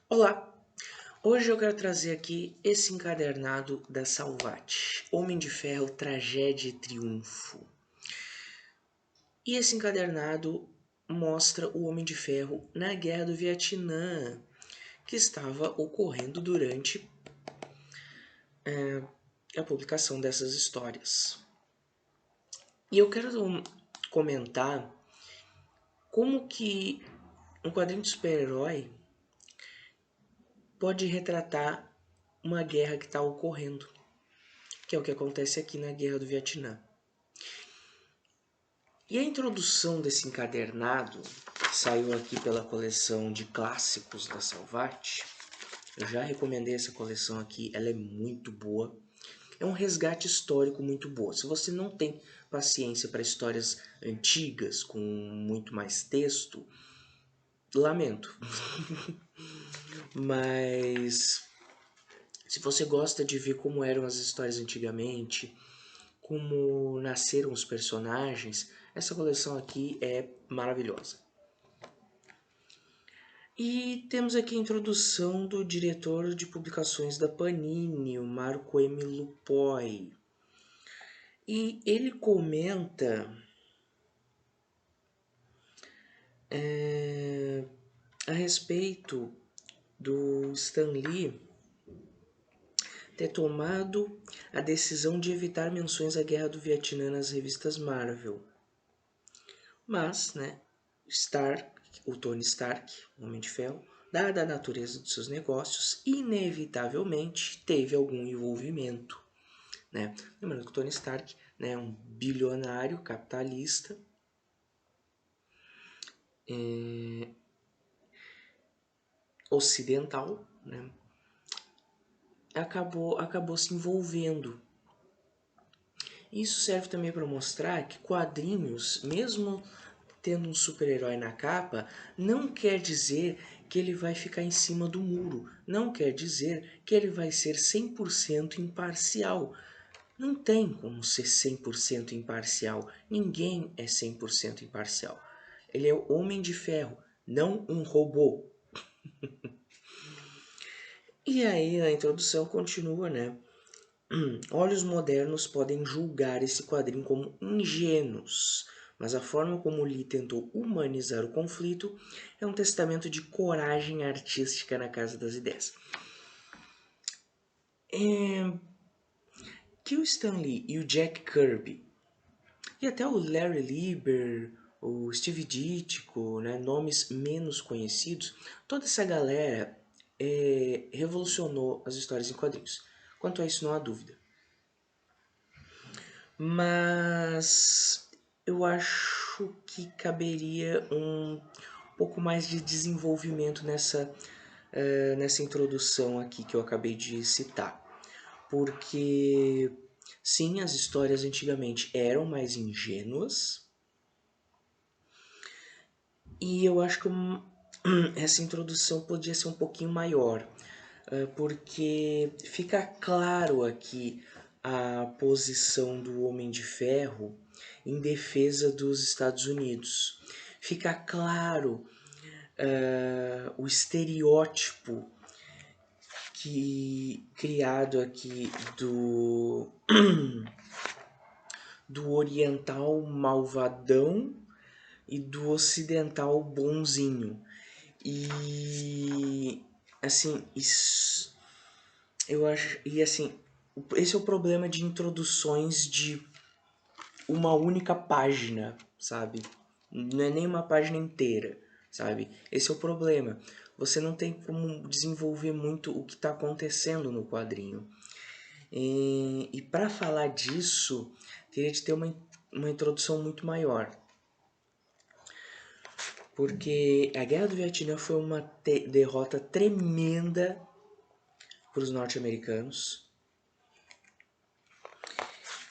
Olá! Hoje eu quero trazer aqui esse encadernado da Salvat, Homem de Ferro, Tragédia e Triunfo. E esse encadernado mostra o Homem de Ferro na Guerra do Vietnã, que estava ocorrendo durante a publicação dessas histórias. E eu quero comentar como que um quadrinho de super-herói pode retratar uma guerra que está ocorrendo, que é o que acontece aqui na Guerra do Vietnã. E a introdução desse encadernado, que saiu aqui pela coleção de clássicos da Salvat, eu já recomendei essa coleção aqui, ela é muito boa. É um resgate histórico muito boa. Se você não tem paciência para histórias antigas, com muito mais texto, lamento. Mas se você gosta de ver como eram as histórias antigamente, como nasceram os personagens, essa coleção aqui é maravilhosa. E temos aqui a introdução do diretor de publicações da Panini, o Marco M. Lupoi. E ele comenta a respeito do Stan Lee ter tomado a decisão de evitar menções à Guerra do Vietnã nas revistas Marvel. Mas, né, o Tony Stark, o Homem de Ferro, dada a natureza dos seus negócios, inevitavelmente teve algum envolvimento. Né? Lembrando que o Tony Stark, né, é um bilionário capitalista, ocidental, né? acabou se envolvendo. Isso serve também para mostrar que quadrinhos, mesmo tendo um super-herói na capa, não quer dizer que ele vai ficar em cima do muro, não quer dizer que ele vai ser 100% imparcial. Não tem como ser 100% imparcial, ninguém é 100% imparcial. Ele é o Homem de Ferro, não um robô. E aí a introdução continua, né? Olhos modernos podem julgar esse quadrinho como ingênuos, mas a forma como Lee tentou humanizar o conflito é um testamento de coragem artística na Casa das Ideias. Que o Stan Lee e o Jack Kirby, e até o Larry Lieber, o Steve Ditko, né, nomes menos conhecidos, toda essa galera revolucionou as histórias em quadrinhos. Quanto a isso, não há dúvida. Mas eu acho que caberia um pouco mais de desenvolvimento nessa introdução aqui que eu acabei de citar. Porque, sim, as histórias antigamente eram mais ingênuas, e eu acho que essa introdução podia ser um pouquinho maior, porque fica claro aqui a posição do Homem de Ferro em defesa dos Estados Unidos. Fica claro o estereótipo criado aqui do oriental malvadão e do ocidental bonzinho. E assim, isso, eu acho, e assim, esse é o problema de introduções de uma única página, sabe? Não é nem uma página inteira, sabe? Esse é o problema. Você não tem como desenvolver muito o que está acontecendo no quadrinho. E para falar disso, teria de ter uma introdução muito maior. Porque a Guerra do Vietnã foi uma derrota tremenda para os norte-americanos.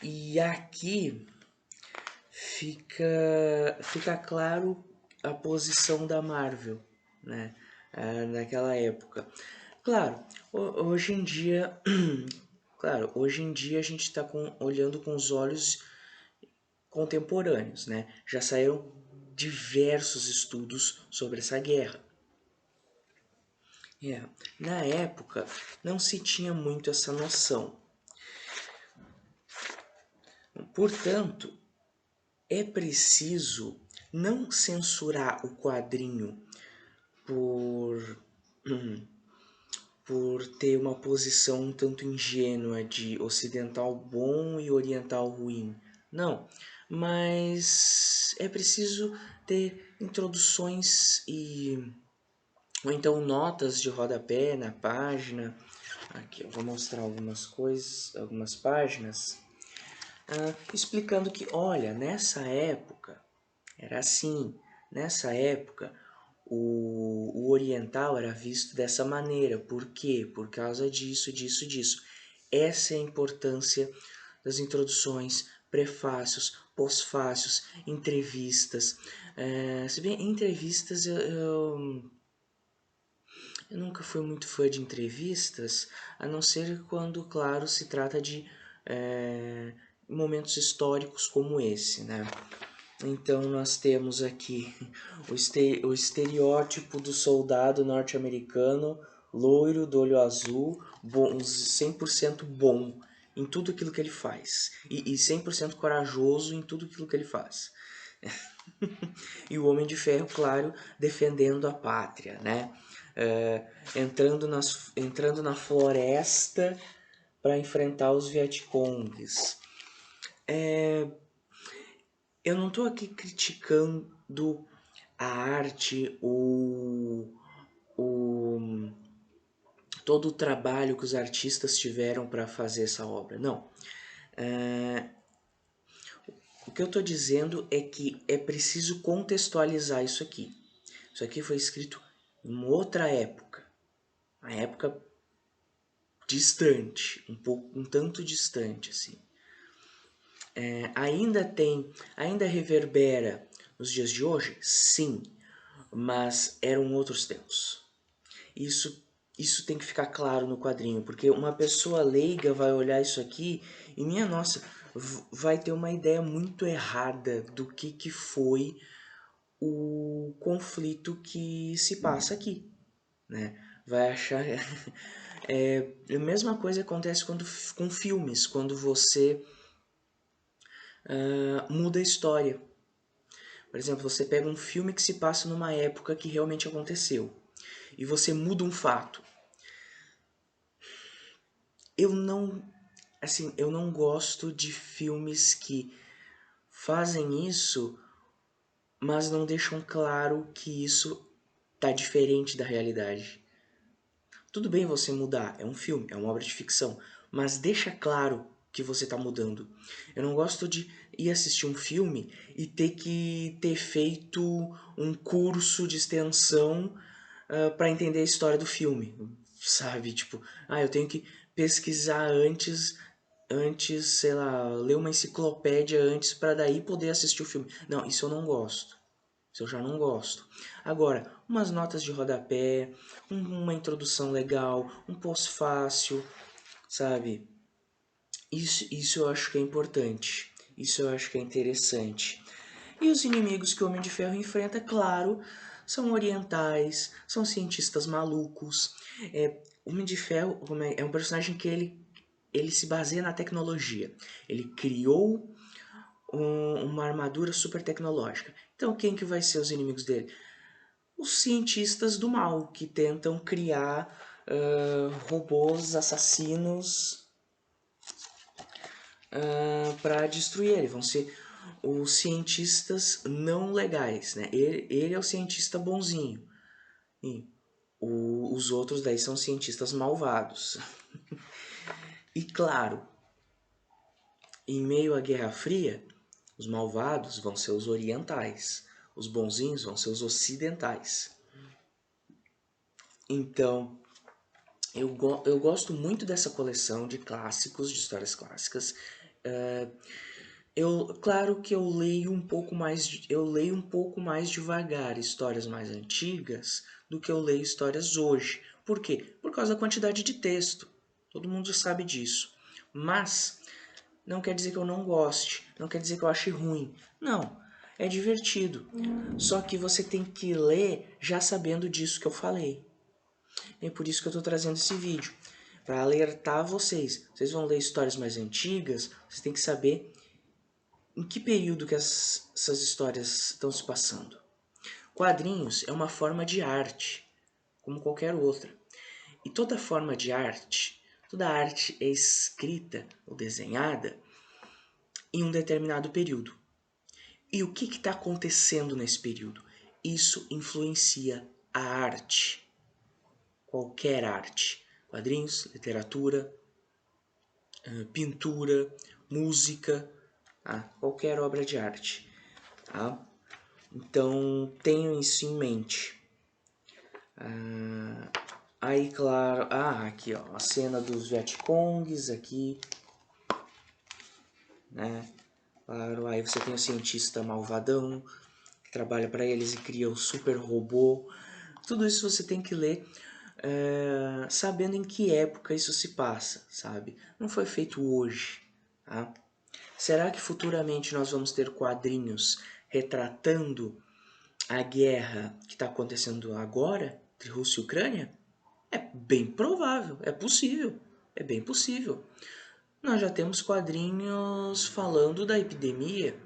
E aqui fica claro a posição da Marvel, né? Naquela época. Claro, hoje em dia, hoje em dia a gente está olhando com os olhos contemporâneos, né? Já saíram diversos estudos sobre essa guerra. Na época não se tinha muito essa noção. Portanto, é preciso não censurar o quadrinho por, por ter uma posição um tanto ingênua de ocidental bom e oriental ruim. Não, mas é preciso ter introduções ou então notas de rodapé na página. Aqui eu vou mostrar algumas coisas, algumas páginas, explicando que, olha, nessa época era assim, nessa época o oriental era visto dessa maneira. Por quê? Por causa disso, disso, disso. Essa é a importância das introduções, prefácios, pós-fácios, entrevistas. Se bem, entrevistas eu nunca fui muito fã de entrevistas, a não ser quando, claro, se trata de momentos históricos como esse, né? Então nós temos aqui o estereótipo do soldado norte-americano, loiro, do olho azul, bom, 100% bom em tudo aquilo que ele faz. E 100% corajoso em tudo aquilo que ele faz. E o Homem de Ferro, claro, defendendo a pátria, né? Entrando na floresta para enfrentar os Vietcongues. Eu não estou aqui criticando a arte ou todo o trabalho que os artistas tiveram para fazer essa obra. Não. O que eu estou dizendo é que é preciso contextualizar isso aqui. Isso aqui foi escrito em uma outra época. Uma época distante, um tanto distante, assim. Ainda reverbera nos dias de hoje? Sim, mas eram outros tempos. Isso tem que ficar claro no quadrinho, porque uma pessoa leiga vai olhar isso aqui e, minha nossa, vai ter uma ideia muito errada do que foi o conflito que se passa aqui, né? Vai achar... a mesma coisa acontece com filmes, quando você muda a história. Por exemplo, você pega um filme que se passa numa época que realmente aconteceu e você muda um fato. Eu não gosto de filmes que fazem isso, mas não deixam claro que isso tá diferente da realidade. Tudo bem você mudar, é um filme, é uma obra de ficção, mas deixa claro que você tá mudando. Eu não gosto de ir assistir um filme e ter que ter feito um curso de extensão para entender a história do filme, sabe? Tipo, eu tenho que pesquisar antes, sei lá, ler uma enciclopédia antes para daí poder assistir o filme. Não, isso eu não gosto. Isso eu já não gosto. Agora, umas notas de rodapé, uma introdução legal, um pós-fácil, sabe? Isso eu acho que é importante. Isso eu acho que é interessante. E os inimigos que o Homem de Ferro enfrenta, claro, são orientais, são cientistas malucos. O Homem de Ferro é um personagem que ele se baseia na tecnologia. Ele criou uma armadura super tecnológica. Então quem que vai ser os inimigos dele? Os cientistas do mal, que tentam criar robôs assassinos para destruir ele. Vão ser os cientistas não legais, né? Ele é o cientista bonzinho. E os outros daí são cientistas malvados. E claro, em meio à Guerra Fria, os malvados vão ser os orientais, os bonzinhos vão ser os ocidentais. Então, eu gosto muito dessa coleção de clássicos, de histórias clássicas. Claro que eu leio um pouco mais devagar histórias mais antigas do que eu leio histórias hoje. Por quê? Por causa da quantidade de texto. Todo mundo já sabe disso. Mas não quer dizer que eu não goste, não quer dizer que eu ache ruim. Não, é divertido. Só que você tem que ler já sabendo disso que eu falei. É por isso que eu estou trazendo esse vídeo, para alertar vocês. Vocês vão ler histórias mais antigas, vocês têm que saber em que período que essas histórias estão se passando. Quadrinhos é uma forma de arte, como qualquer outra. E toda forma de arte, toda arte é escrita ou desenhada em um determinado período. E o que está acontecendo nesse período? Isso influencia a arte. Qualquer arte. Quadrinhos, literatura, pintura, música, qualquer obra de arte. Tá? Então, tenham isso em mente. Aí, claro... aqui, ó. A cena dos Vietcongs aqui. Né? Claro, aí você tem o cientista malvadão, que trabalha para eles e cria o super robô. Tudo isso você tem que ler sabendo em que época isso se passa, sabe? Não foi feito hoje, tá? Será que futuramente nós vamos ter quadrinhos retratando a guerra que está acontecendo agora entre Rússia e Ucrânia? É bem provável, é possível, é bem possível. Nós já temos quadrinhos falando da epidemia.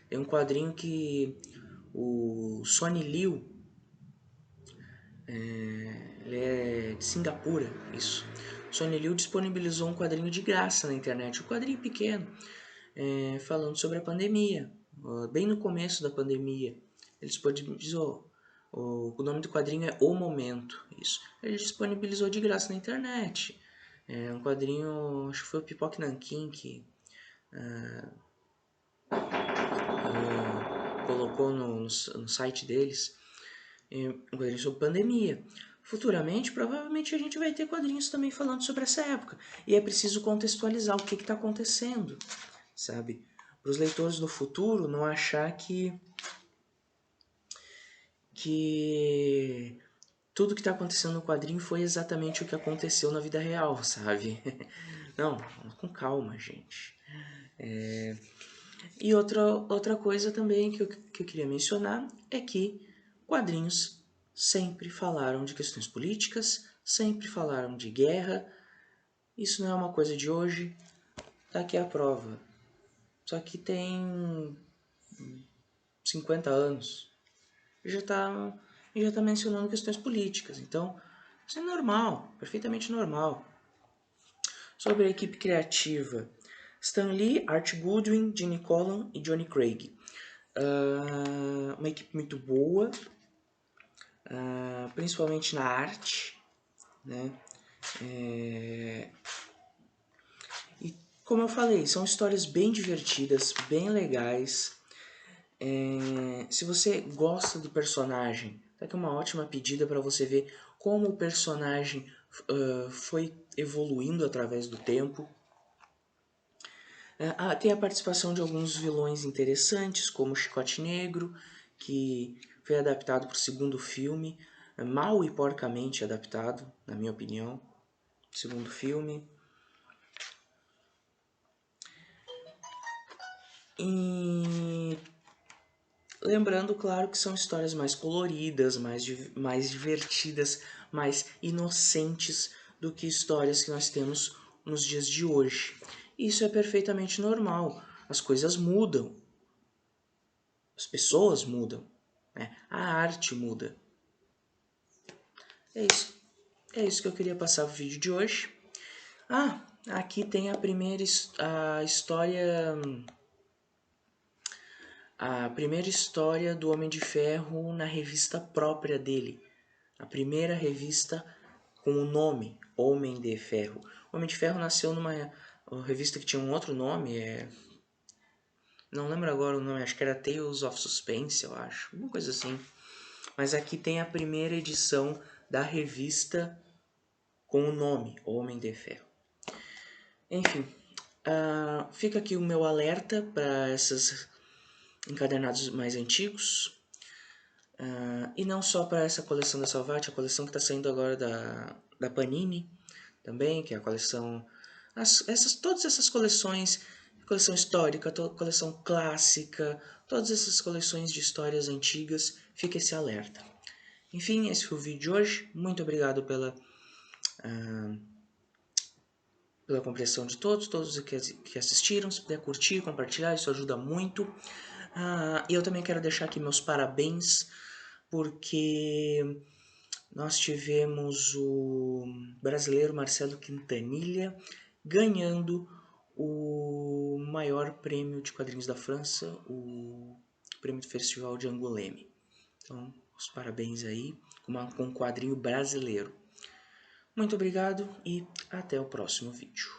Tem um quadrinho que o Sonny Liu, ele é de Singapura, isso. O Sonny Liu disponibilizou um quadrinho de graça na internet, um quadrinho pequeno, falando sobre a pandemia, bem no começo da pandemia. Ele disponibilizou, o nome do quadrinho é O Momento, isso. Ele disponibilizou de graça na internet. É um quadrinho, acho que foi o Pipoque Nanquim que colocou no site deles, um quadrinho sobre pandemia. Futuramente, provavelmente a gente vai ter quadrinhos também falando sobre essa época. E é preciso contextualizar o que está acontecendo, sabe? Para os leitores do futuro não achar que tudo que está acontecendo no quadrinho foi exatamente o que aconteceu na vida real, sabe? Não, com calma, gente. E outra coisa também que eu queria mencionar é que quadrinhos sempre falaram de questões políticas, sempre falaram de guerra. Isso não é uma coisa de hoje, tá aqui a prova. Só que tem 50 anos e já tá mencionando questões políticas. Então, isso é normal, perfeitamente normal. Sobre a equipe criativa, Stan Lee, Art Goodwin, Gene Colan e Johnny Craig. Uma equipe muito boa, principalmente na arte, né? E como eu falei, são histórias bem divertidas, bem legais. Se você gosta do personagem, tá aqui uma ótima pedida para você ver como o personagem foi evoluindo através do tempo. Tem a participação de alguns vilões interessantes, como o Chicote Negro, que foi adaptado para o segundo filme, mal e porcamente adaptado, na minha opinião, segundo filme. E lembrando, claro, que são histórias mais coloridas, mais divertidas, mais inocentes do que histórias que nós temos nos dias de hoje. Isso é perfeitamente normal. As coisas mudam. As pessoas mudam. Né? A arte muda. É isso. É isso que eu queria passar no vídeo de hoje. Aqui tem a primeira história... A primeira história do Homem de Ferro na revista própria dele. A primeira revista com o nome Homem de Ferro. O Homem de Ferro nasceu numa revista que tinha um outro nome, não lembro agora o nome, acho que era Tales of Suspense, eu acho, alguma coisa assim. Mas aqui tem a primeira edição da revista com o nome Homem de Ferro. Enfim, fica aqui o meu alerta para esses encadernados mais antigos. E não só para essa coleção da Salvat, a coleção que está saindo agora da Panini também, que é a coleção... todas essas coleções, coleção histórica, coleção clássica, todas essas coleções de histórias antigas, fica esse alerta. Enfim, esse foi o vídeo de hoje. Muito obrigado pela compreensão de todos que assistiram. Se puder curtir, compartilhar, isso ajuda muito. E eu também quero deixar aqui meus parabéns, porque nós tivemos o brasileiro Marcelo Quintanilha ganhando o maior prêmio de quadrinhos da França, o prêmio do Festival de Angoulême. Então, os parabéns aí com um quadrinho brasileiro. Muito obrigado e até o próximo vídeo.